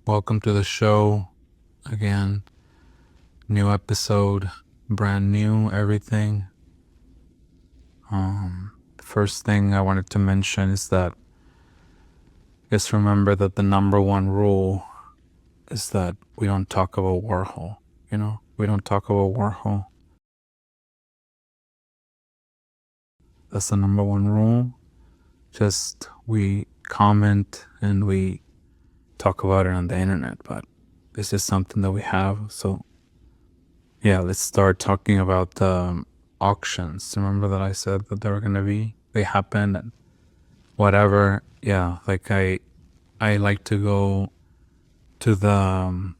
Welcome to the show again. New episode, brand new, everything. First thing I wanted to mention is that just remember that the number one rule is that we don't talk about Warhol. We don't talk about Warhol. That's the number one rule. Just we comment and we talk about it on the internet, but it's just something that we have. So yeah, let's start talking about the auctions. Remember that I said that they happened and whatever. Yeah, like I like to go to the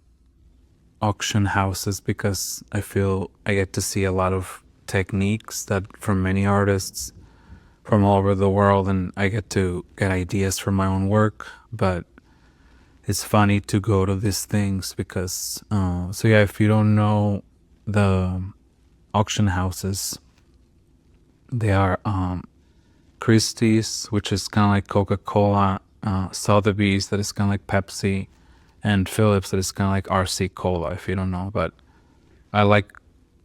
auction houses because I feel I get to see a lot of techniques that from many artists from all over the world, and I get to get ideas for my own work. But it's funny to go to these things because so yeah, if you don't know the auction houses, they are Christie's, which is kind of like Coca-Cola, Sotheby's, that is kind of like Pepsi, and Phillips, that is kind of like RC Cola, if you don't know. But I like,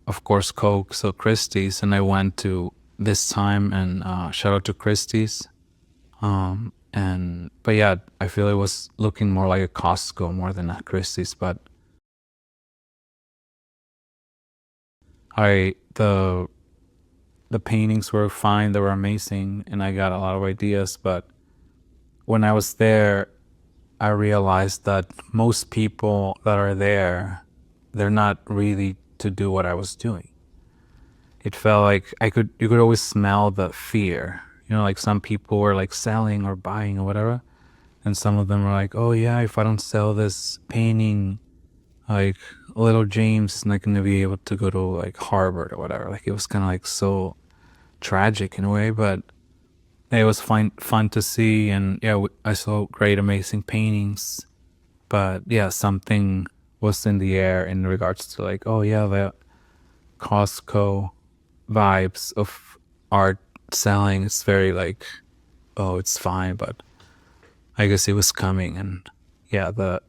of course, Coke, so Christie's, and I went to this time, and shout out to Christie's. But yeah, I feel it was looking more like a Costco more than a Christie's, but the paintings were fine, they were amazing, and I got a lot of ideas. But when I was there, I realized that most people that are there, they're not really to do what I was doing. It felt like you could always smell the fear. Like some people were like selling or buying or whatever, and some of them were like, oh yeah, if I don't sell this painting, like little James is not going to be able to go to like Harvard or whatever. Like it was kind of like so tragic in a way, but it was fun to see. And yeah, I saw great, amazing paintings, but yeah, something was in the air in regards to like, oh yeah, the Costco vibes of art selling. It's very like, oh, it's fine, but I guess it was coming. And yeah, the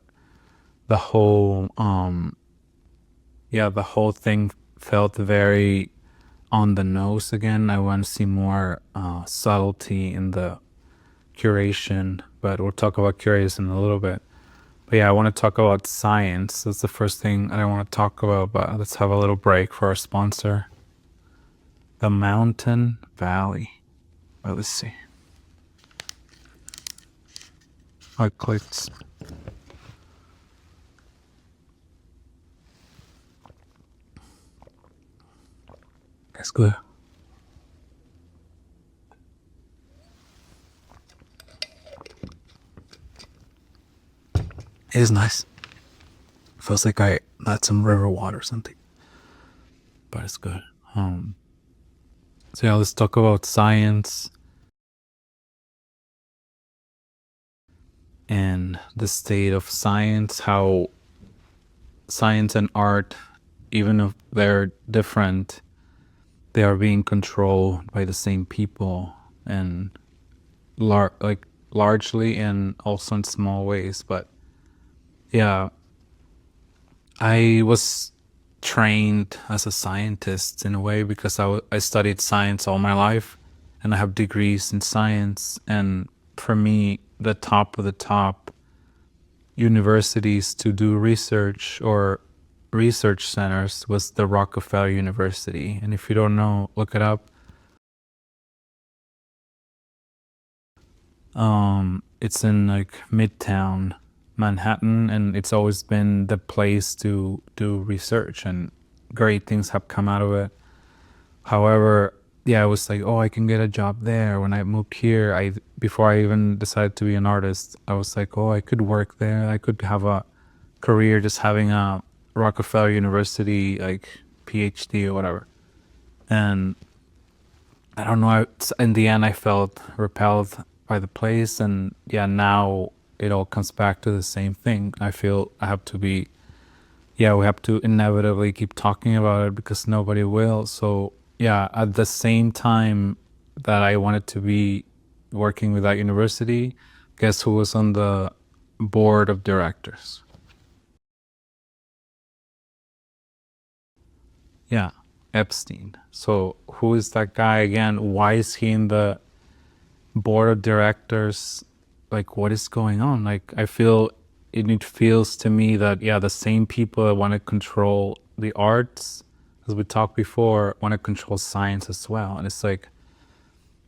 whole the whole thing felt very on the nose again. I want to see more subtlety in the curation, but we'll talk about curation in a little bit. But yeah, I want to talk about science. That's the first thing I want to talk about, but let's have a little break for our sponsor, the Mountain Valley. Well, let's see. I clicked. That's good. It is nice. Feels like I had some river water or something, but it's good. So yeah, let's talk about science and the state of science, how science and art, even if they're different, they are being controlled by the same people, and largely and also in small ways. But yeah, I was trained as a scientist in a way because I studied science all my life, and I have degrees in science. And for me, the top of the top universities to do research or research centers was the Rockefeller University. And if you don't know, look it up. It's in like Midtown Manhattan, and it's always been the place to do research, and great things have come out of it. However, yeah, I was like, oh, I can get a job there. When I moved here, before I even decided to be an artist, I was like, oh, I could work there. I could have a career just having a Rockefeller University like PhD or whatever. And I don't know, in the end I felt repelled by the place, and yeah, now it all comes back to the same thing. I feel I have to be, yeah, we have to inevitably keep talking about it because nobody will. So yeah, at the same time that I wanted to be working with that university, guess who was on the board of directors. Yeah, Epstein. So who is that guy again? Why is he in the board of directors? Like, what is going on? Like, I feel it feels to me that, yeah, the same people that want to control the arts, as we talked before, want to control science as well. And it's like,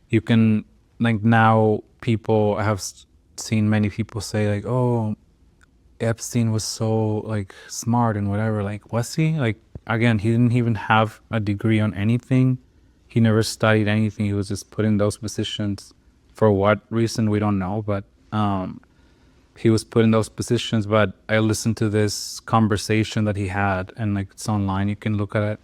you can, like, now people, I have seen many people say, like, oh, Epstein was so, like, smart and whatever. Like, was he? Like, again, he didn't even have a degree on anything. He never studied anything. He was just put in those positions for what reason we don't know, but he was put in those positions. But I listened to this conversation that he had, and like, it's online, you can look at it.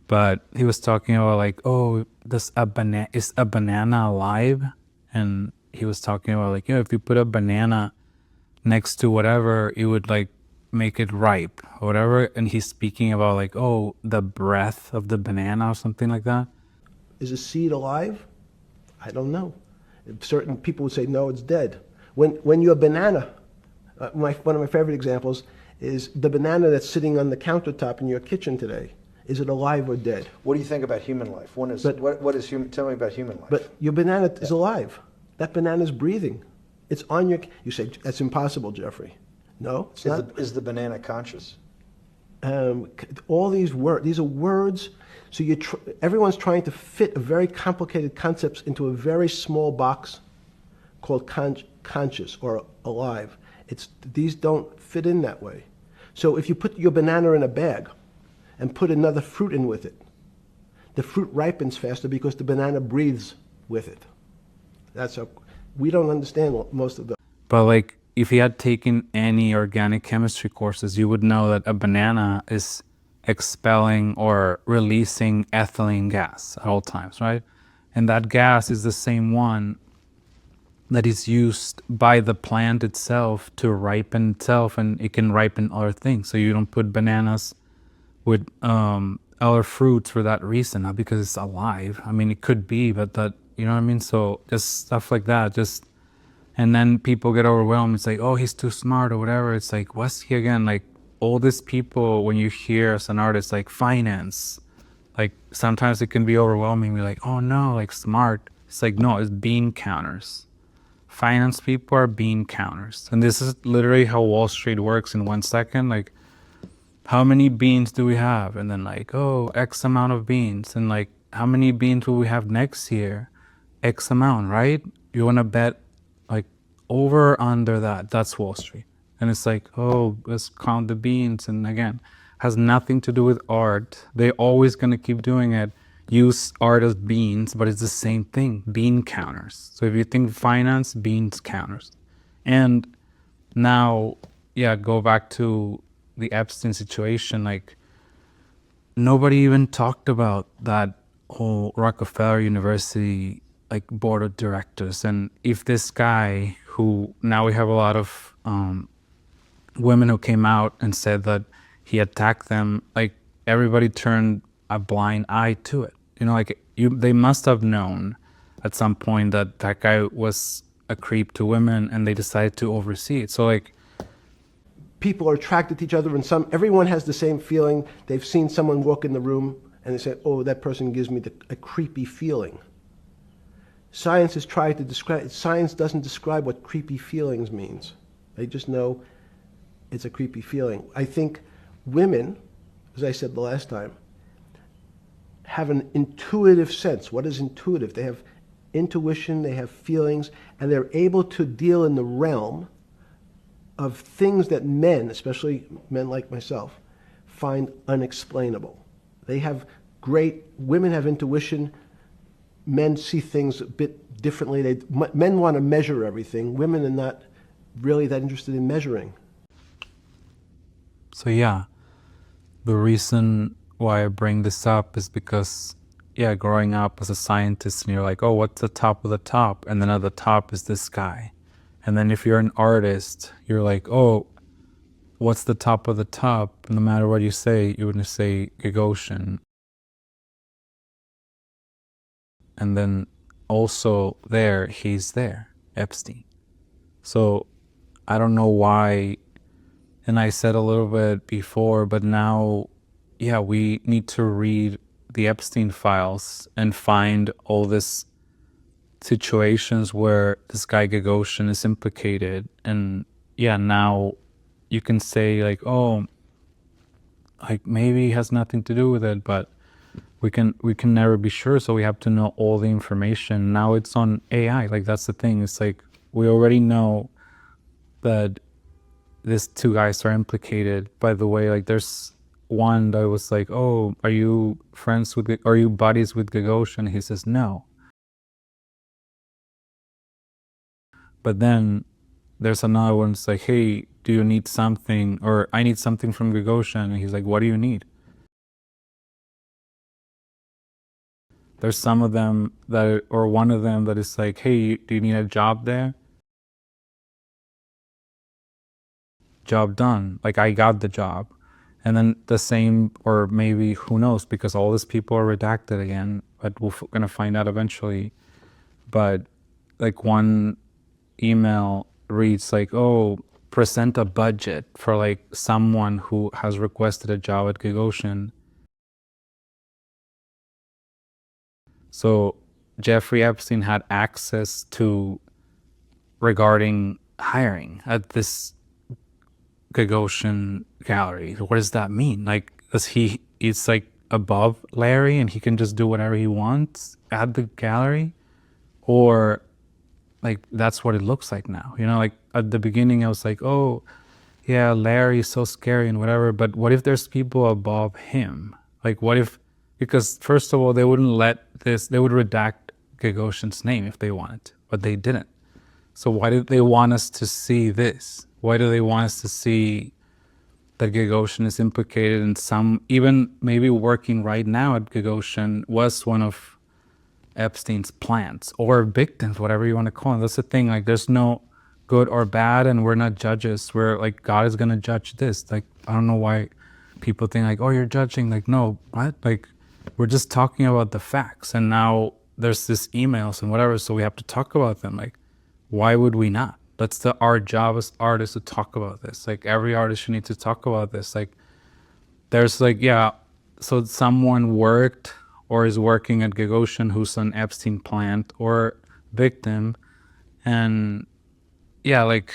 But he was talking about, like, oh, is a banana alive? And he was talking about, like, if you put a banana next to whatever, it would, like, make it ripe or whatever. And he's speaking about, like, oh, the breath of the banana or something like that. Is a seed alive? I don't know. Certain people would say, no, it's dead. When you're a banana, one of my favorite examples is the banana that's sitting on the countertop in your kitchen today. Is it alive or dead? What do you think about human life? What is human? Tell me about human life. But your banana is alive. That banana is breathing. It's on your. You say that's impossible, Jeffrey. No, it's not. Is the banana conscious? All these words. These are words. So everyone's trying to fit a very complicated concepts into a very small box called conscious or alive. These don't fit in that way. So if you put your banana in a bag and put another fruit in with it, the fruit ripens faster because the banana breathes with it. We don't understand most of the. But, like, if you had taken any organic chemistry courses, you would know that a banana is expelling or releasing ethylene gas at all times, right? And that gas is the same one that is used by the plant itself to ripen itself, and it can ripen other things. So you don't put bananas with other fruits for that reason, not because it's alive. I mean, it could be, but that, you know what I mean? So just stuff like that, and then people get overwhelmed. It's like, oh, he's too smart or whatever. It's like, what's he again? Like, all these people, when you hear as an artist, like, finance, like, sometimes it can be overwhelming. We're like, oh no, like, smart. It's like, no, it's bean counters. Finance people are bean counters. And this is literally how Wall Street works in 1 second. Like, how many beans do we have? And then, like, oh, X amount of beans. And, like, how many beans will we have next year? X amount, right? You want to bet, like, over or under that. That's Wall Street. And it's like, oh, let's count the beans. And again, has nothing to do with art. They're always going to keep doing it. Use art as beans, but it's the same thing. Bean counters. So if you think finance, beans counters. And now, yeah, go back to the Epstein situation. Like, nobody even talked about that whole Rockefeller University, like, board of directors. And if this guy, who now we have a lot of women who came out and said that he attacked them, like, everybody turned a blind eye to it. You know, like, they must have known at some point that that guy was a creep to women, and they decided to oversee it. So, like, People are attracted to each other, and everyone has the same feeling. They've seen someone walk in the room, and they say, oh, that person gives me a creepy feeling. Science has tried to describe. Science doesn't describe what creepy feelings means. They just know it's a creepy feeling. I think women, as I said the last time, have an intuitive sense. What is intuitive? They have intuition, they have feelings, and they're able to deal in the realm of things that men, especially men like myself, find unexplainable. Women have intuition, men see things a bit differently. Men want to measure everything. Women are not really that interested in measuring. so yeah, the reason why I bring this up is because, yeah, growing up as a scientist, and you're like, oh, what's the top of the top? And then at the top is this guy. And then if you're an artist, you're like, oh, what's the top of the top? No matter what you say, you're going to say Gagosian. And then also he's there, Epstein. So I don't know why, and I said a little bit before, but now, yeah, we need to read the Epstein Files and find all this situations where this guy Gagosian is implicated. And yeah, now you can say like, oh, like maybe he has nothing to do with it, but we can never be sure, so we have to know all the information. Now it's on AI. Like, that's the thing. It's like we already know that these two guys are implicated. By the way, like there's one that was like, oh, are you buddies with Gagosian? He says no. But then there's another one that's like, hey, do you need something? Or I need something from Gagosian. And he's like, what do you need? There's some of them or one of them that is like, hey, do you need a job there? Job done. Like, I got the job. And then the same, or maybe, who knows, because all these people are redacted again, but we're going to find out eventually. But like one email reads like, oh, present a budget for like someone who has requested a job at Gagosian. So Jeffrey Epstein had access to regarding hiring at this Gagosian Gallery. What does that mean? Like, it's like above Larry and he can just do whatever he wants at the gallery? Or like, that's what it looks like now. You know, like at the beginning I was like, oh yeah, Larry is so scary and whatever, but what if there's people above him? Like, what if, because first of all, they would redact Gagosian's name if they wanted to, but they didn't. So why did they want us to see this? Why do they want us to see that Gagosian is implicated in some, even maybe working right now at Gagosian, was one of Epstein's plants or victims, whatever you want to call them? That's the thing. Like, there's no good or bad, and we're not judges. We're like, God is going to judge this. Like, I don't know why people think like, oh, you're judging. Like, no, what? Like, we're just talking about the facts. And now there's this emails and whatever, so we have to talk about them. Like, why would we not? That's our job as artists, to talk about this. Like, every artist should need to talk about this. Like, there's like, yeah, so someone worked or is working at Gagosian who's an Epstein plant or victim. And yeah, like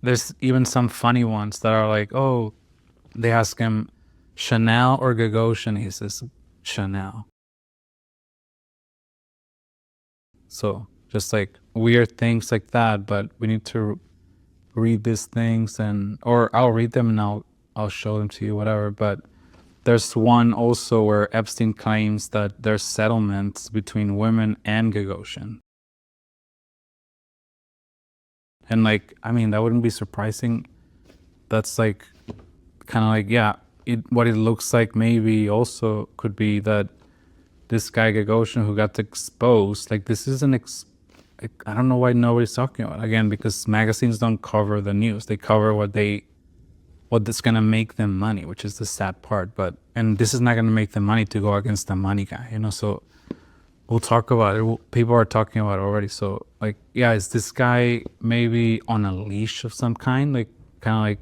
there's even some funny ones that are like, oh, they ask him Chanel or Gagosian. He says Chanel. So just like weird things like that, but we need to read these things, or I'll read them and I'll show them to you, whatever. But there's one also where Epstein claims that there's settlements between women and Gagosian. And like, I mean, that wouldn't be surprising. That's like, kind of like, yeah, what it looks like maybe also could be that this guy Gagosian who got exposed, like this is I don't know why nobody's talking about it. Again, because magazines don't cover the news. They cover what's going to make them money, which is the sad part. And this is not going to make them money to go against the money guy, you know? So we'll talk about it. People are talking about it already. So like, yeah, is this guy maybe on a leash of some kind? Like, kind of like,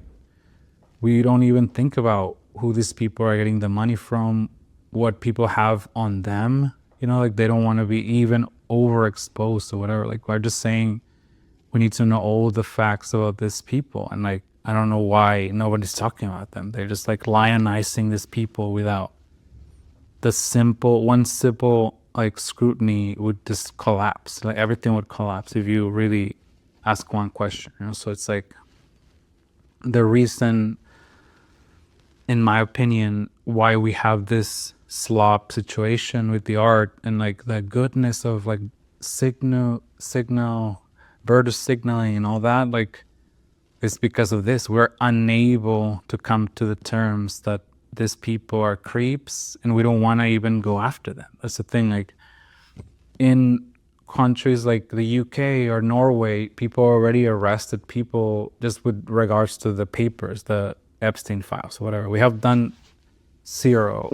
we don't even think about who these people are getting the money from, what people have on them, you know, like they don't want to be even overexposed or whatever. Like, we're just saying we need to know all the facts about these people. And like, I don't know why nobody's talking about them. They're just like lionizing these people without one simple like scrutiny would just collapse. Like, everything would collapse if you really ask one question, you know? So it's like the reason, in my opinion, why we have this slop situation with the art and like the goodness of like signal, virtue signaling and all that, like, it's because of this. We're unable to come to the terms that these people are creeps and we don't want to even go after them. That's the thing. Like, in countries like the UK or Norway, people already arrested people just with regards to the papers, the Epstein Files or whatever. We have done zero,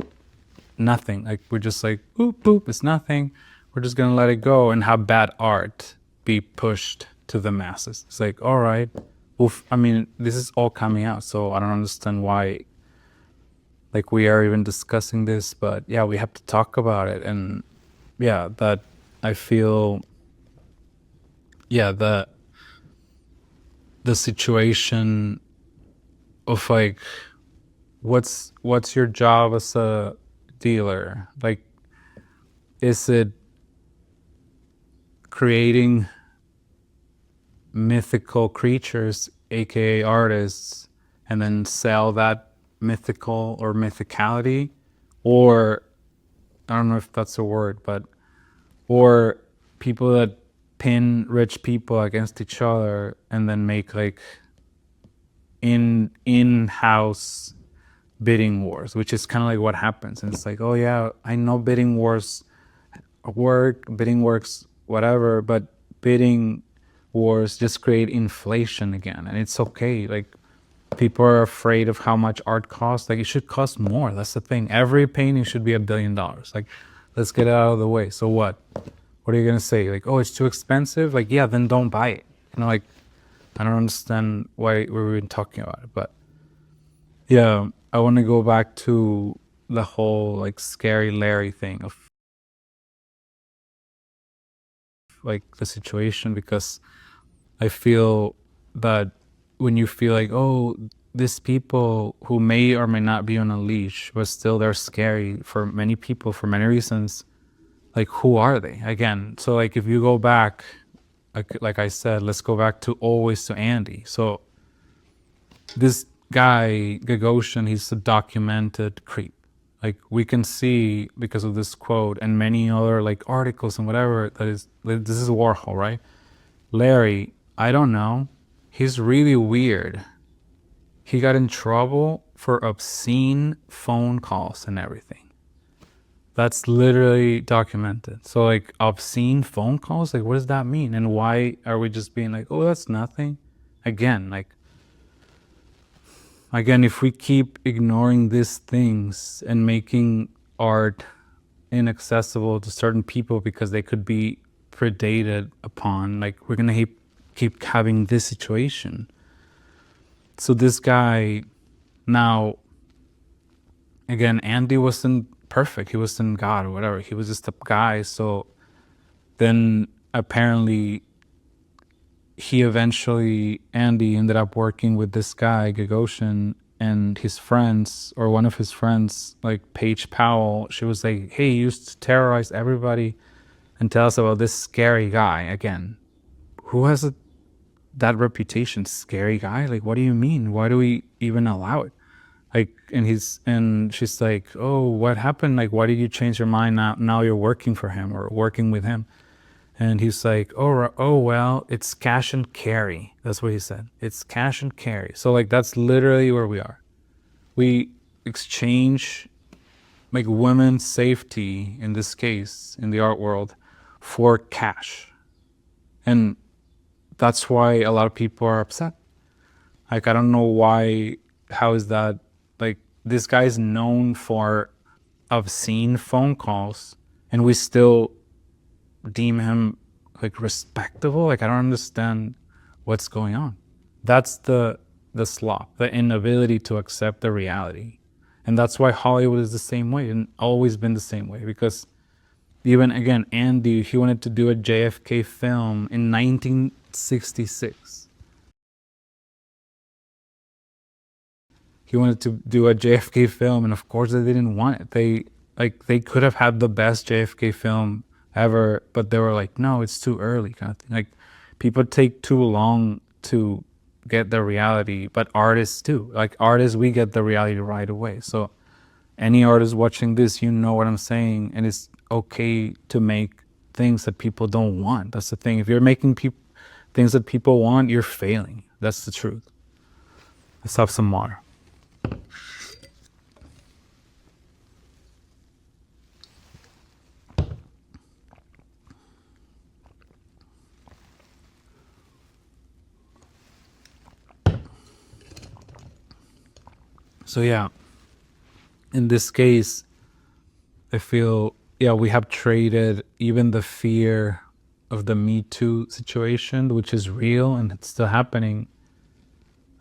nothing. Like, we're just like, boop, boop, it's nothing. We're just going to let it go and have bad art be pushed to the masses. It's like, all right, I mean, this is all coming out, so I don't understand why, like, we are even discussing this, but yeah, we have to talk about it. And yeah, that I feel, yeah, the situation of like, what's your job as a dealer? Like, is it creating mythical creatures, aka artists, and then sell that mythical or mythicality? Or I don't know if that's a word, but or people that pin rich people against each other and then make like in-house bidding wars, which is kind of like what happens. And it's like, oh yeah, I know bidding wars work, bidding works, whatever, but bidding wars just create inflation again. And it's okay. Like, people are afraid of how much art costs. Like, it should cost more. That's the thing. Every painting should be $1 billion. Like, let's get it out of the way. So what? What are you gonna say? Like, oh, it's too expensive? Like, yeah, then don't buy it. You know, like, I don't understand why we're even talking about it. But yeah, I want to go back to the whole like scary Larry thing of like the situation, because I feel that when you feel like, oh, these people who may or may not be on a leash, but still they're scary for many people for many reasons, like, who are they? Again, so like if you go back, like I said, let's go back to always to Andy. So this guy, Gagosian, he's a documented creep. Like, we can see because of this quote and many other like articles and whatever, that is, this is Warhol, right? Larry, I don't know. He's really weird. He got in trouble for obscene phone calls and everything. That's literally documented. So like, obscene phone calls, like, what does that mean? And why are we just being like, oh, that's nothing? Again, if we keep ignoring these things and making art inaccessible to certain people because they could be predated upon, like, we're gonna keep having this situation. So this guy, now, again, Andy wasn't perfect. He wasn't God or whatever. He was just a guy. So then apparently Andy ended up working with this guy, Gagosian, and his friends, or one of his friends, like Paige Powell. She was like, hey, he used to terrorize everybody and tell us about this scary guy. Again, who has that reputation? Scary guy? Like, what do you mean? Why do we even allow it? Like, and she's like, oh, what happened? Like, why did you change your mind now you're working for him or working with him? And he's like, oh, well, it's cash and carry. That's what he said. It's cash and carry. So like, that's literally where we are. We exchange like women's safety, in this case, in the art world, for cash. And that's why a lot of people are upset. Like, I don't know why, how is that? Like, this guy is known for obscene phone calls and we still deem him like respectable. Like, I don't understand what's going on. That's the slop, the inability to accept the reality. And that's why Hollywood is the same way and always been the same way. Because even, again, Andy, he wanted to do a JFK film in 1966. He wanted to do a JFK film, and of course they didn't want it. They could have had the best JFK film ever, but they were like, no, it's too early, kind of thing. Like, people take too long to get the reality, but artists too. Like, artists, we get the reality right away. So any artist watching this, you know what I'm saying, and it's okay to make things that people don't want. That's the thing. If you're making things that people want, you're failing. That's the truth. Let's have some water. So yeah, in this case, I feel, yeah, we have traded even the fear of the Me Too situation, which is real and it's still happening.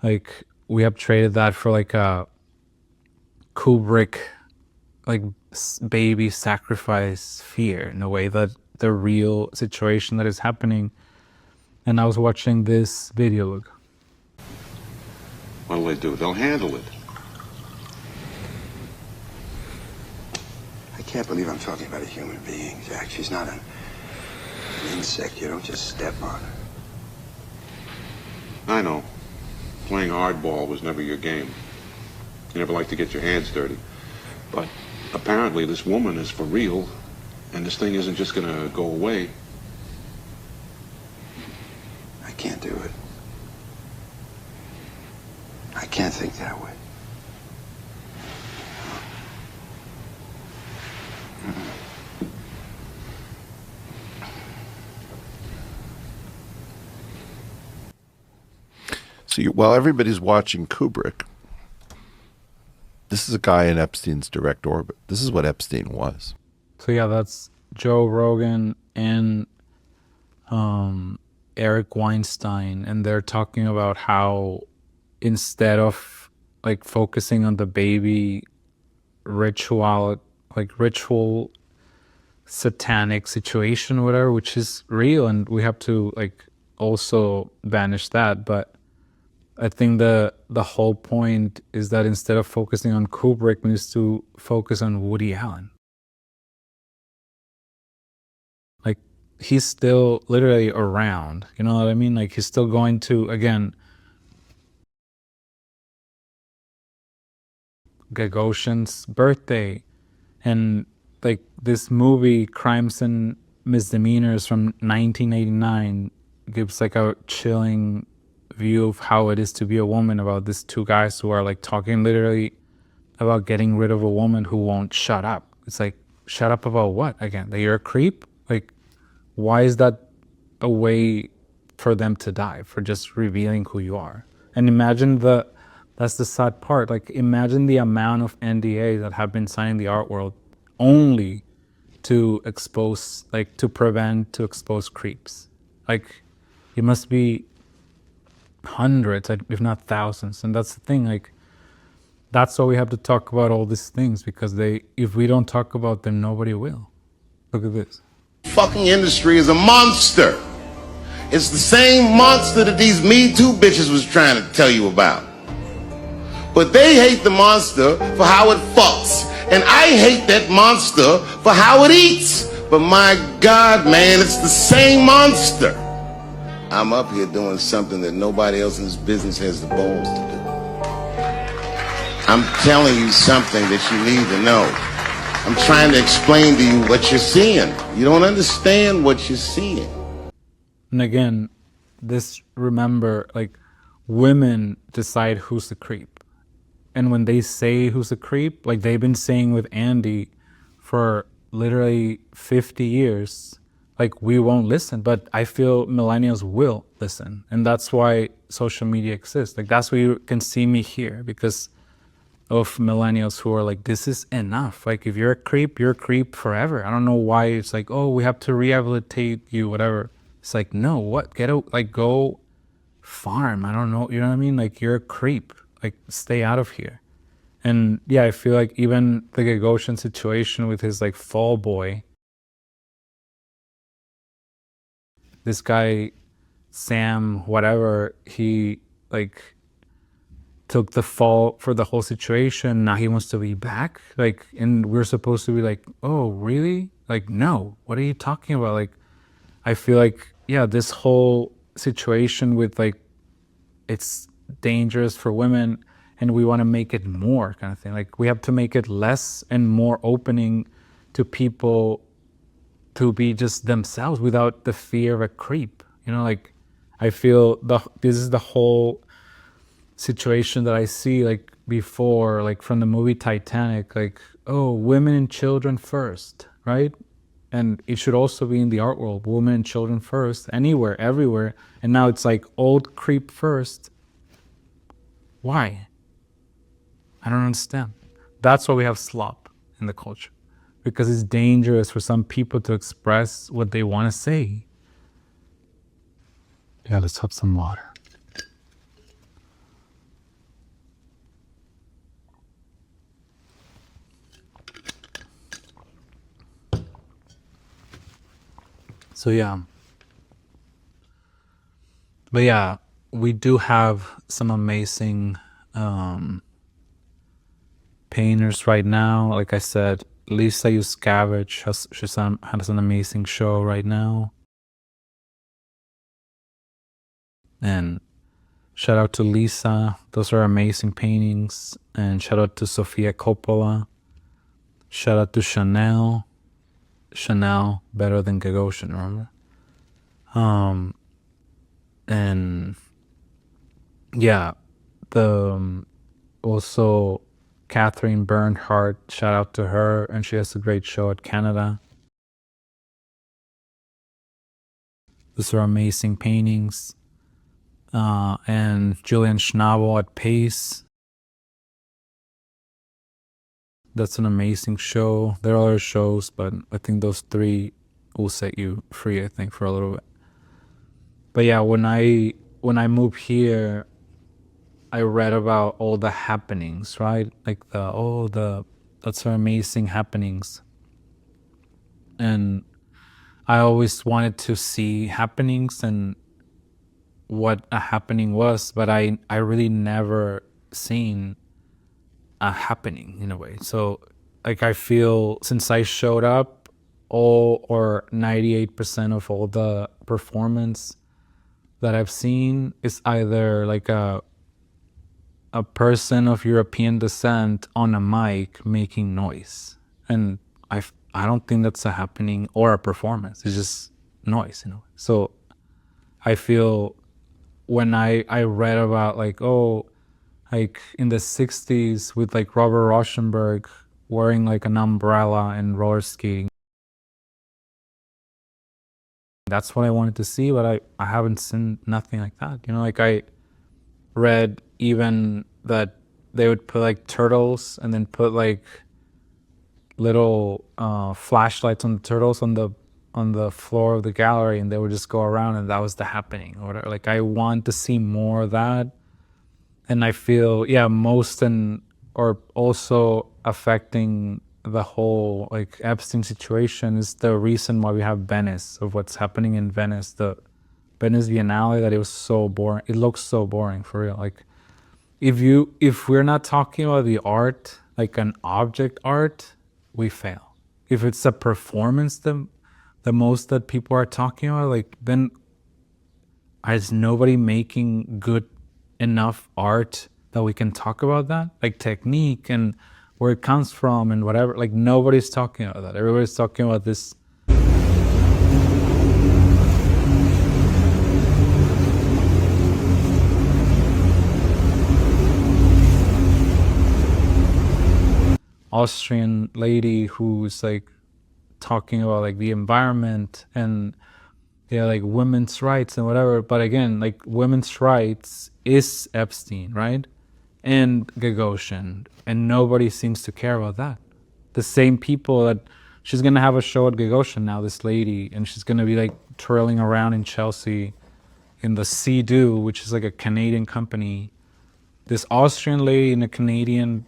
like we have traded that for like a Kubrick, like baby sacrifice fear, in a way that the real situation that is happening. And I was watching this video. Look. What'll they do? They'll handle it. I can't believe I'm talking about a human being, Jack. She's not an insect. You don't just step on her. I know. Playing hardball was never your game. You never liked to get your hands dirty. But apparently this woman is for real, and this thing isn't just gonna go away. I can't do it. I can't think that way. So while everybody's watching Kubrick, this is a guy in Epstein's direct orbit. This is what Epstein was. So yeah, that's Joe Rogan and Eric Weinstein, and they're talking about how instead of like focusing on the baby ritual satanic situation, whatever, which is real, and we have to like also banish that, but I think the whole point is that instead of focusing on Kubrick, we need to focus on Woody Allen. Like, he's still literally around, you know what I mean? Like, he's still going to, again, Gagosian's birthday, and like this movie, Crimes and Misdemeanors from 1989, gives like a chilling view of how it is to be a woman, about these two guys who are like talking literally about getting rid of a woman who won't shut up. It's like, shut up about what? Again, that you're a creep? Like, why is that a way for them to die, for just revealing who you are? And imagine that's the sad part. Like, imagine the amount of NDAs that have been signed in the art world only to expose, like to expose creeps. Like, it must be hundreds, if not thousands. And that's the thing, like, that's why we have to talk about all these things, because if we don't talk about them, nobody will. Look at this. Fucking industry is a monster. It's the same monster that these Me Too bitches was trying to tell you about. But they hate the monster for how it fucks, and I hate that monster for how it eats. But my God, man, it's the same monster. I'm up here doing something that nobody else in this business has the balls to do. I'm telling you something that you need to know. I'm trying to explain to you what you're seeing. You don't understand what you're seeing. And again, remember, like, women decide who's the creep. And when they say who's a creep, like they've been saying with Andy for literally 50 years, like, we won't listen. But I feel millennials will listen. And that's why social media exists. Like, that's why you can see me here, because of millennials who are like, this is enough. Like, if you're a creep, you're a creep forever. I don't know why it's like, oh, we have to rehabilitate you, whatever. It's like, no, what? Go farm. I don't know. You know what I mean? Like, you're a creep. Like, stay out of here. And yeah, I feel like even the Gagosian situation with his like fall boy, this guy, Sam, whatever, he like took the fall for the whole situation. Now he wants to be back. Like, and we're supposed to be like, oh, really? Like, no, what are you talking about? Like, I feel like, yeah, this whole situation with like, it's dangerous for women and we want to make it more kind of thing. Like, we have to make it less and more opening to people to be just themselves without the fear of a creep. You know, like, I feel this is the whole situation that I see, like, before, like from the movie Titanic, like, oh, women and children first, right? And it should also be in the art world, women and children first, anywhere, everywhere. And now it's like old creep first. Why? I don't understand. That's why we have slop in the culture, because it's dangerous for some people to express what they want to say. Yeah, let's have some water. So yeah. But yeah, we do have some amazing painters right now. Like I said, Lisa Yuskavage has an amazing show right now. And shout out to Lisa. Those are amazing paintings. And shout out to Sofia Coppola. Shout out to Chanel. Chanel, better than Gagosian, remember? And yeah, the also Katherine Bernhardt, shout out to her, and she has a great show at Canada. Those are amazing paintings. And Julian Schnabel at Pace. That's an amazing show. There are other shows, but I think those three will set you free, I think, for a little bit. But yeah, when I moved here, I read about all the happenings, right? Like that's amazing happenings. And I always wanted to see happenings and what a happening was, but I really never seen a happening in a way. So like I feel since I showed up, all or 98% of all the performance that I've seen is either like a person of European descent on a mic making noise. And I don't think that's a happening or a performance. It's just noise, you know. So I feel when I read about like, oh, like in the 60s with like Robert Rauschenberg wearing like an umbrella and roller skating. That's what I wanted to see, but I haven't seen nothing like that. You know, like I read even that they would put like turtles and then put like little flashlights on the turtles on the floor of the gallery, and they would just go around, and that was the happening or whatever. Like I want to see more of that. And I feel, yeah, or also affecting the whole like Epstein situation is the reason why we have Venice, of what's happening in Venice, the Venice Biennale, that it was so boring. It looks so boring for real. Like if we're not talking about the art, like an object art, we fail. If it's a performance, the most that people are talking about, like then is nobody making good enough art that we can talk about that, like technique and where it comes from and whatever. Like nobody's talking about that. Everybody's talking about this Austrian lady who's like talking about like the environment and like women's rights and whatever. But again, like women's rights is Epstein, right? And Gagosian, and nobody seems to care about that. The same people that she's gonna have a show at Gagosian now, this lady, and she's gonna be like twirling around in Chelsea in the Sea-Doo, which is like a Canadian company. This Austrian lady in a Canadian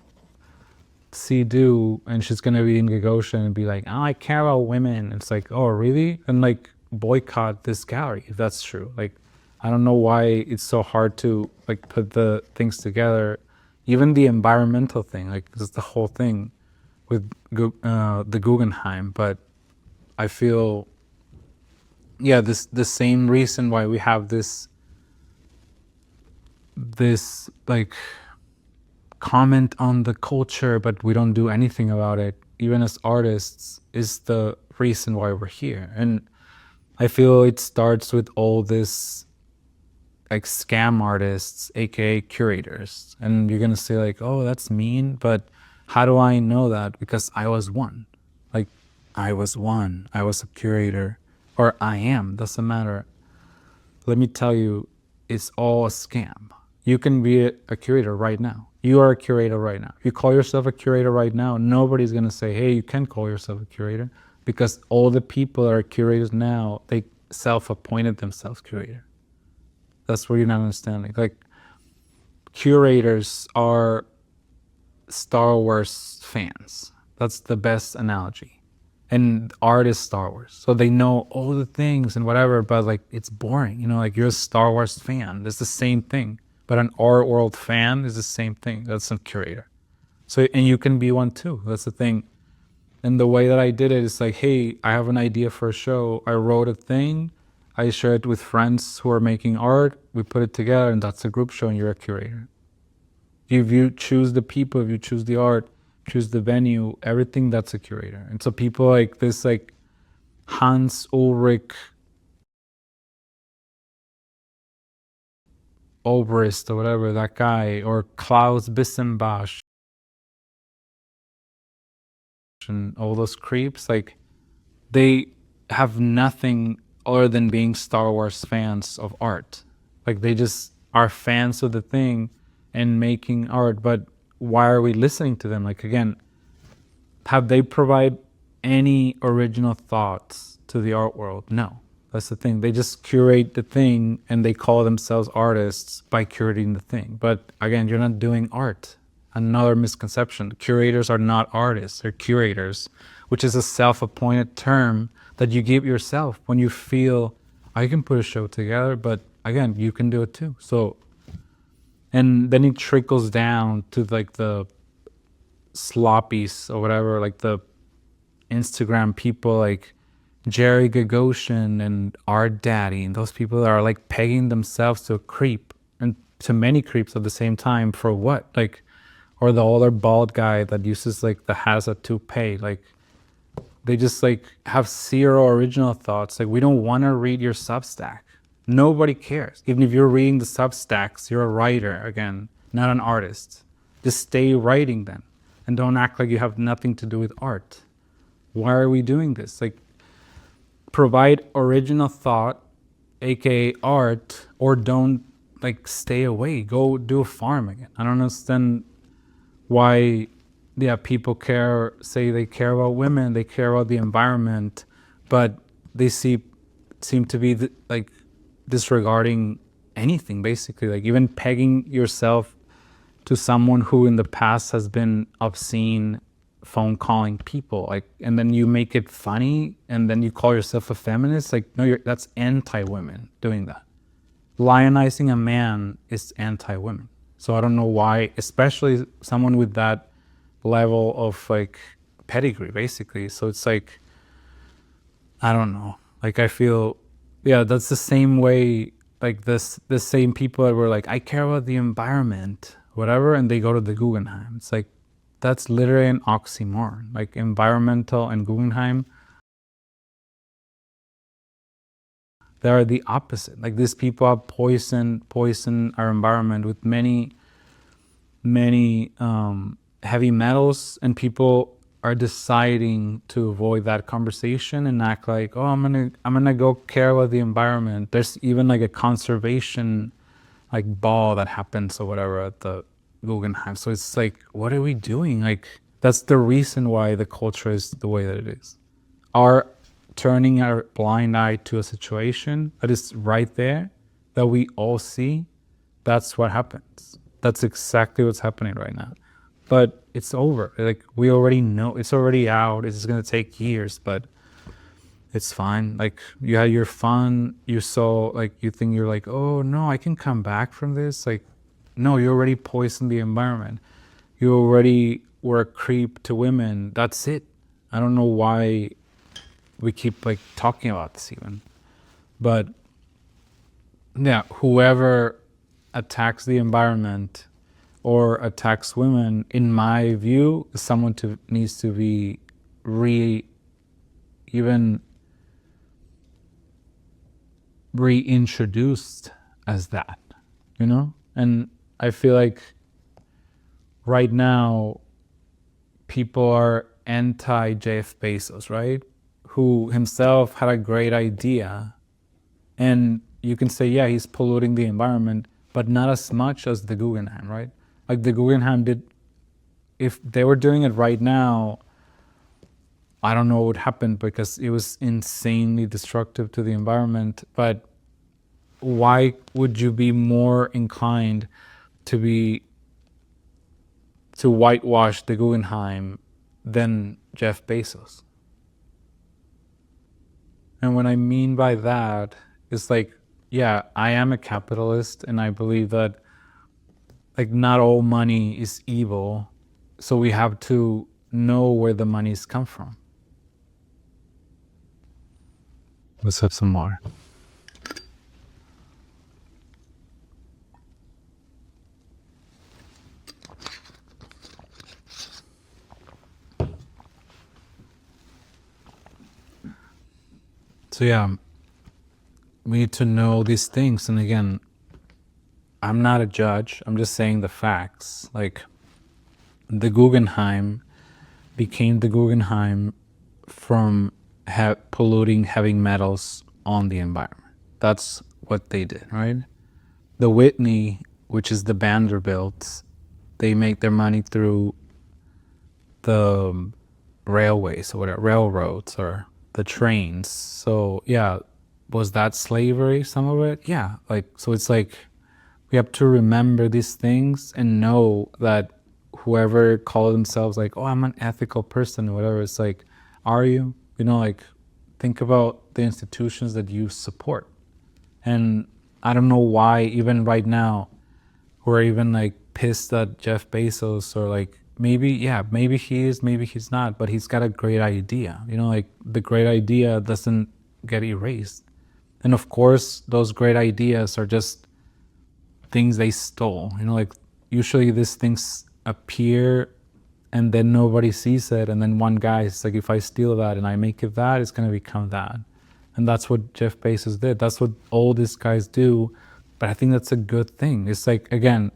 Sea-Doo, and she's gonna be in Gagosian and be like, oh, I care about women. It's like, oh really? And like boycott this gallery if that's true. Like I don't know why it's so hard to like put the things together. Even the environmental thing, like just the whole thing with the Guggenheim. But I feel, yeah, the same reason why we have this like comment on the culture, but we don't do anything about it, even as artists, is the reason why we're here. And I feel it starts with all this like scam artists, aka curators. And you're gonna say like, oh, that's mean, but how do I know that? Because I was one. Like I was a curator, or I am, doesn't matter. Let me tell you, it's all a scam. You can be a curator right now. You are a curator right now. If you call yourself a curator right now, nobody's gonna say, hey, you can call yourself a curator, because all the people that are curators now, they self-appointed themselves curator. That's what you're not understanding. Like curators are Star Wars fans. That's the best analogy. And art is Star Wars. So they know all the things and whatever, but like it's boring. Like you're a Star Wars fan. It's the same thing. But an art world fan is the same thing. That's a curator. So, and you can be one too. That's the thing. And the way that I did it is like, hey, I have an idea for a show. I wrote a thing. I share it with friends who are making art. We put it together, and that's a group show, and you're a curator. If you choose the people, if you choose the art, choose the venue, everything, that's a curator. And so people like this, like Hans Ulrich Obrist or whatever, that guy, or Klaus Bissenbach, and all those creeps, like they have nothing other than being Star Wars fans of art. Like they just are fans of the thing and making art. But why are we listening to them? Like, again, have they provide any original thoughts to the art world? No. That's the thing. They just curate the thing and they call themselves artists by curating the thing. But again, you're not doing art. Another misconception. Curators are not artists, they're curators, which is a self-appointed term that you give yourself when you feel, I can put a show together, but again, you can do it too. So, and then it trickles down to like the sloppies or whatever, like the Instagram people like Jerry Gagosian and Art Daddy, and those people that are like pegging themselves to a creep and to many creeps at the same time. For what? Like, or the older bald guy that uses like the has a toupee. Like, they just like have zero original thoughts. Like, we don't want to read your Substack. Nobody cares. Even if you're reading the Substacks, you're a writer, again, not an artist. Just stay writing then, and don't act like you have nothing to do with art. Why are we doing this? Like, provide original thought, aka art, or don't like stay away. Go do a farm again. I don't understand why, yeah, people say they care about women, they care about the environment, but they seem to be like disregarding anything, basically. Like even pegging yourself to someone who in the past has been obscene, phone calling people, like, and then you make it funny, and then you call yourself a feminist. Like, no, that's anti-women doing that. Lionizing a man is anti-women. So I don't know why, especially someone with that level of like pedigree, basically. So it's like, I don't know. Like, I feel, yeah, that's the same way, like the same people that were like, I care about the environment, whatever, and they go to the Guggenheim. It's like, that's literally an oxymoron. Like, environmental and Guggenheim, they are the opposite. Like, these people have poison our environment with many heavy metals, and people are deciding to avoid that conversation and act like, oh, I'm gonna go care about the environment. There's even like a conservation like ball that happens or whatever at the Guggenheim. So it's like, what are we doing? Like, that's the reason why the culture is the way that it is. Our turning our blind eye to a situation that is right there, that we all see, that's what happens. That's exactly what's happening right now. But it's over. Like, we already know, it's already out. It's going to take years, but it's fine. Like, you had your fun. You saw, like, you think you're like, oh no, I can come back from this. Like, no, you already poisoned the environment. You already were a creep to women. That's it. I don't know why we keep like talking about this even. But yeah, whoever attacks the environment or attacks women, in my view, is someone needs to be reintroduced as that, you know? And I feel like right now people are anti Jeff Bezos, right? Who himself had a great idea, and you can say, yeah, he's polluting the environment, but not as much as the Guggenheim, right? Like, the Guggenheim did, if they were doing it right now, I don't know what would happen, because it was insanely destructive to the environment. But why would you be more inclined to whitewash the Guggenheim than Jeff Bezos? And what I mean by that is like, yeah, I am a capitalist, and I believe that like not all money is evil. So we have to know where the monies come from. Let's have some more. So yeah, we need to know these things. And again, I'm not a judge. I'm just saying the facts. Like the Guggenheim became the Guggenheim from polluting heavy metals on the environment. That's what they did, right? The Whitney, which is the Vanderbilt, they make their money through the railways or whatever, railroads or the trains. So yeah, was that slavery, some of it? Yeah, like, so it's like we have to remember these things and know that whoever call themselves like, oh, I'm an ethical person or whatever, it's like, are you? You know, like, think about the institutions that you support. And I don't know why even right now we're even like pissed at Jeff Bezos, or like, maybe he is, maybe he's not, but he's got a great idea. You know, like the great idea doesn't get erased. And of course, those great ideas are just things they stole. You know, like usually these things appear and then nobody sees it. And then one guy is like, if I steal that and I make it that, it's going to become that. And that's what Jeff Bezos did. That's what all these guys do. But I think that's a good thing. It's like, again,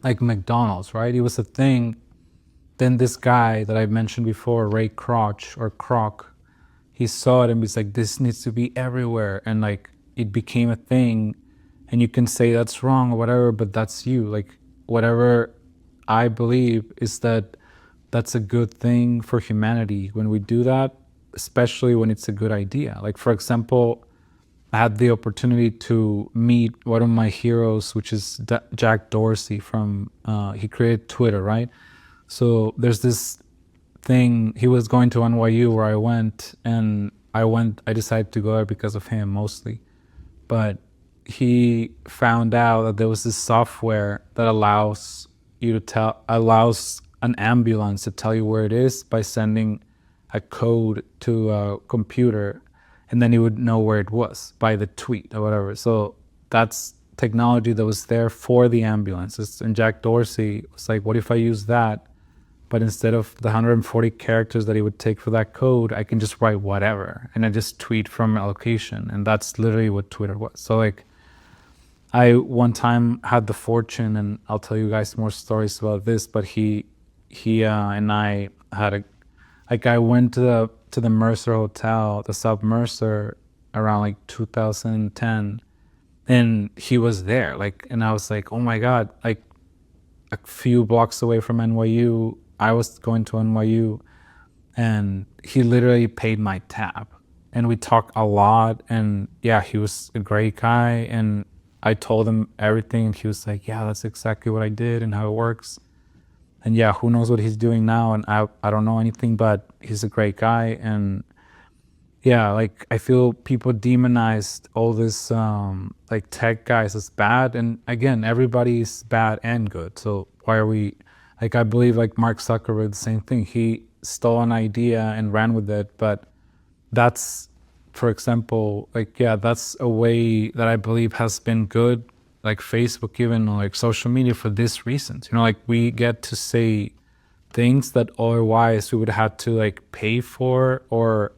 like McDonald's, right? It was a thing. Then this guy that I mentioned before, Ray Kroc or Kroc, he saw it and was like, this needs to be everywhere. And like, it became a thing. And you can say that's wrong or whatever, but that's you. Like, whatever I believe is that that's a good thing for humanity when we do that, especially when it's a good idea. Like, for example, I had the opportunity to meet one of my heroes, which is Jack Dorsey from, he created Twitter, right? So there's this thing, he was going to NYU where I went, and I decided to go there because of him mostly. But he found out that there was this software that allows an ambulance to tell you where it is by sending a code to a computer, and then he would know where it was by the tweet or whatever. So that's technology that was there for the ambulances. And Jack Dorsey was like, what if I use that, but instead of the 140 characters that he would take for that code, I can just write whatever, and I just tweet from a location. And that's literally what Twitter was. So like, I one time had the fortune, and I'll tell you guys more stories about this, but he and I had I went to the Mercer Hotel, the Sub Mercer, around like 2010, and he was there, like, and I was like, oh my God, like a few blocks away from NYU, I was going to NYU, and he literally paid my tab, and we talked a lot, and yeah, he was a great guy, and I told him everything, and he was like, yeah, that's exactly what I did and how it works. And yeah, who knows what he's doing now, and I don't know anything, but he's a great guy. And yeah, like I feel people demonized all this like tech guys as bad, and again, everybody's bad and good. So why are we, like, I believe like Mark Zuckerberg, the same thing. He stole an idea and ran with it, but that's, for example, like, yeah, that's a way that I believe has been good, like Facebook, even, or like social media, for these reasons. You know, like we get to say things that otherwise we would have to like pay for, or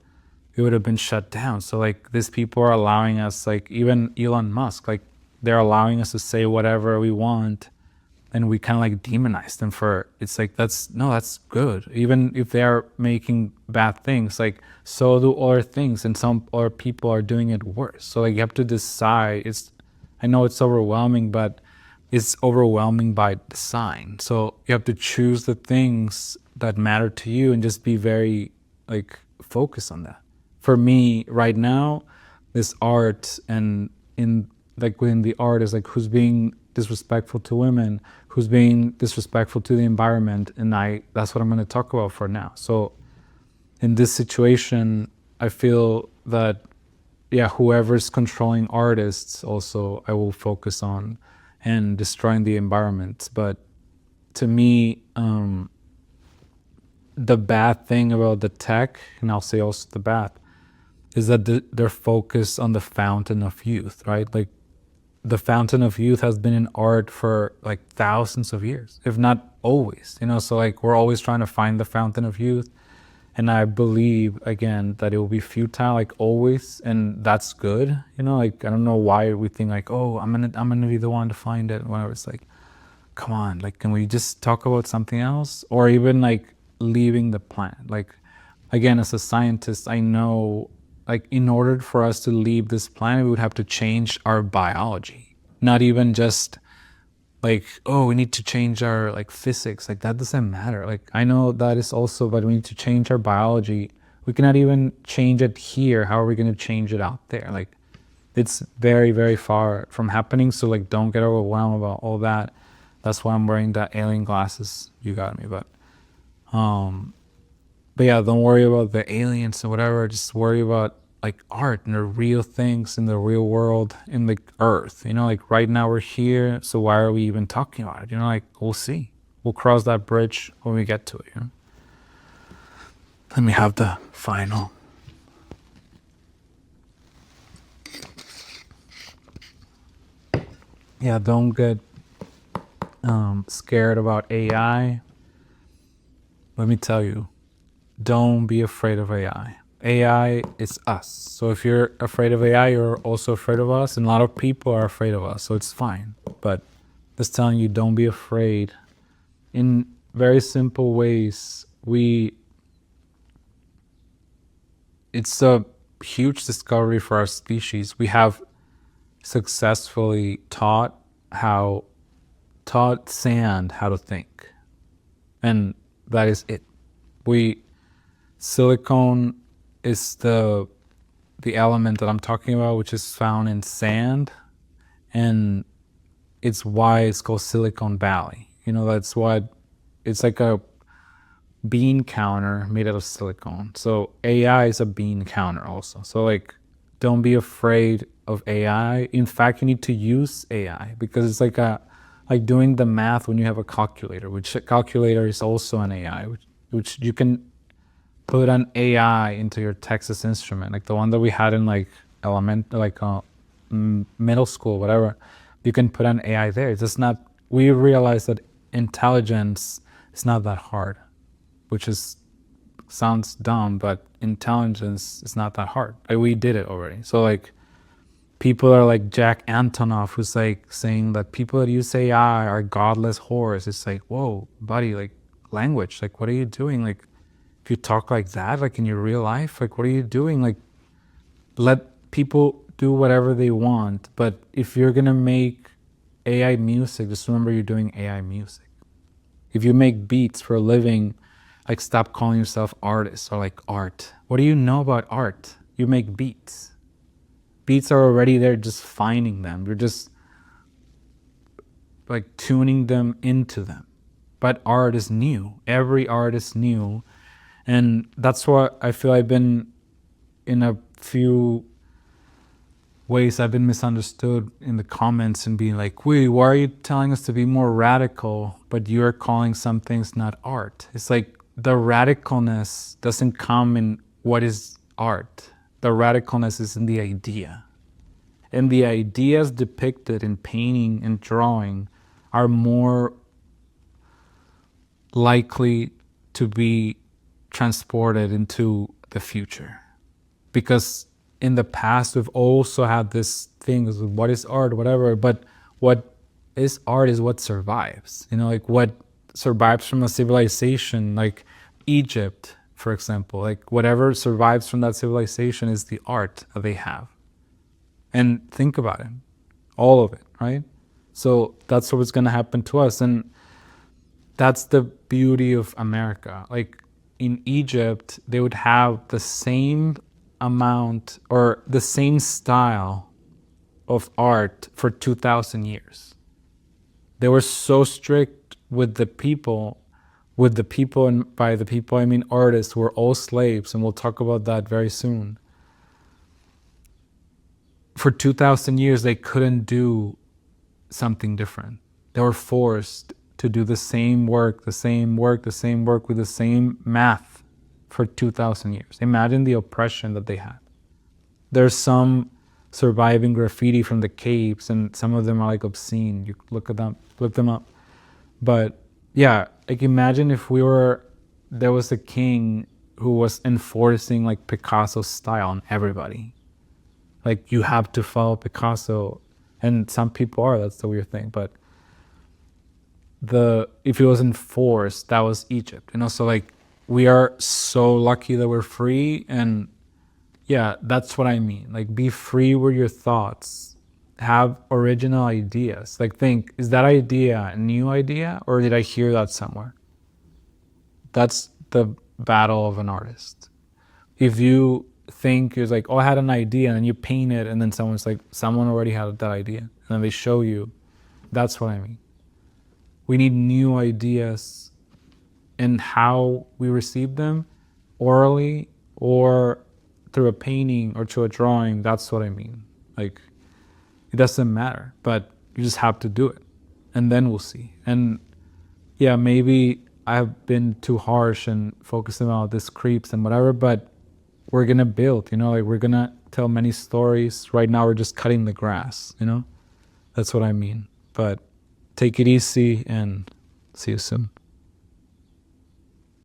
it would have been shut down. So like these people are allowing us, like even Elon Musk, like they're allowing us to say whatever we want, and we kind of like demonize them for, it's like, that's good. Even if they are making bad things, like so do other things, and some other people are doing it worse. So like you have to decide. I know it's overwhelming, but it's overwhelming by design. So you have to choose the things that matter to you and just be very like focused on that. For me right now, this art, and in like within the art is like, who's being disrespectful to women, who's being disrespectful to the environment, and that's what I'm going to talk about for now. So in this situation, I feel that, yeah, whoever's controlling artists also I will focus on, and destroying the environment. But to me, the bad thing about the tech, and I'll say also the bad, is that they're focused on the fountain of youth, right? Like the fountain of youth has been in art for like thousands of years, if not always, so like we're always trying to find the fountain of youth. And I believe, again, that it will be futile, like always, and that's good. Like I don't know why we think like, oh, I'm gonna be the one to find it. Whenever it's like, come on, like can we just talk about something else, or even like leaving the planet? Like, again, as a scientist, I know, like in order for us to leave this planet, we would have to change our biology, not even just like, oh, we need to change our like physics. Like that doesn't matter. Like I know that is also, but we need to change our biology. We cannot even change it here. How are we going to change it out there? Like it's very, very far from happening. So like don't get overwhelmed about all that. That's why I'm wearing that alien glasses you got me. But yeah, don't worry about the aliens and whatever. Just worry about like art and the real things in the real world, in the earth. Like right now we're here, so why are we even talking about it? Like we'll see. We'll cross that bridge when we get to it. Let me have the final. Yeah, don't get scared about AI. Let me tell you, don't be afraid of AI. AI is us. So if you're afraid of AI, you're also afraid of us. And a lot of people are afraid of us, so it's fine. But just telling you, don't be afraid. In very simple ways, it's a huge discovery for our species. We have successfully taught sand how to think. And that is it. Silicone is the element that I'm talking about, which is found in sand, and it's why it's called Silicon Valley. That's what it's like, a bean counter made out of silicone. So AI is a bean counter also. So like, don't be afraid of AI. In fact, you need to use AI because it's like doing the math when you have a calculator, which a calculator is also an AI, which you can put an AI into your Texas Instrument, like the one that we had in like middle school, whatever. You can put an AI there. It's just not. We realize that intelligence is not that hard, which sounds dumb, but intelligence is not that hard. Like, we did it already. So like, people are like Jack Antonoff, who's like saying that people that use AI are godless whores. It's like, whoa, buddy, like language. Like, what are you doing? Like, if you talk like that, like in your real life, like what are you doing? Like, let people do whatever they want. But if you're gonna make AI music, just remember you're doing AI music. If you make beats for a living, like stop calling yourself artist or like art. What do you know about art? You make beats. Beats are already there, just finding them. You're just like tuning them into them. But art is new. Every art is new. And that's what I feel I've been, in a few ways, I've been misunderstood in the comments and being like, wait, why are you telling us to be more radical, but you're calling some things not art? It's like the radicalness doesn't come in what is art. The radicalness is in the idea. And the ideas depicted in painting and drawing are more likely to be transported into the future. Because in the past, we've also had this thing of what is art, whatever, but what is art is what survives. Like what survives from a civilization, like Egypt, for example. Like whatever survives from that civilization is the art that they have. And think about it, all of it, right? So that's what's going to happen to us. And that's the beauty of America. Like in Egypt, they would have the same amount or the same style of art for 2,000 years. They were so strict with the people, and by the people I mean artists, who were all slaves, and we'll talk about that very soon. for 2,000 years, they couldn't do something different. They were forced to do the same work with the same math for 2,000 years. Imagine the oppression that they had. There's some surviving graffiti from the caves, and some of them are like obscene. You look them up. But yeah, like imagine if there was a king who was enforcing like Picasso's style on everybody. Like you have to follow Picasso, and some people are, that's the weird thing. But if it was enforced, that was Egypt. So like we are so lucky that we're free, and yeah, that's what I mean. Like be free with your thoughts. Have original ideas. Like think, is that idea a new idea, or did I hear that somewhere? That's the battle of an artist. If you think it's like, oh, I had an idea, and then you paint it, and then someone's like, someone already had that idea, and then they show you. That's what I mean. We need new ideas in how we receive them, orally or through a painting or through a drawing. That's what I mean. Like, it doesn't matter, but you just have to do it, and then we'll see. And yeah, maybe I've been too harsh and focusing on this creeps and whatever, but we're gonna build, like we're gonna tell many stories. Right now we're just cutting the grass, That's what I mean. But take it easy and see you soon.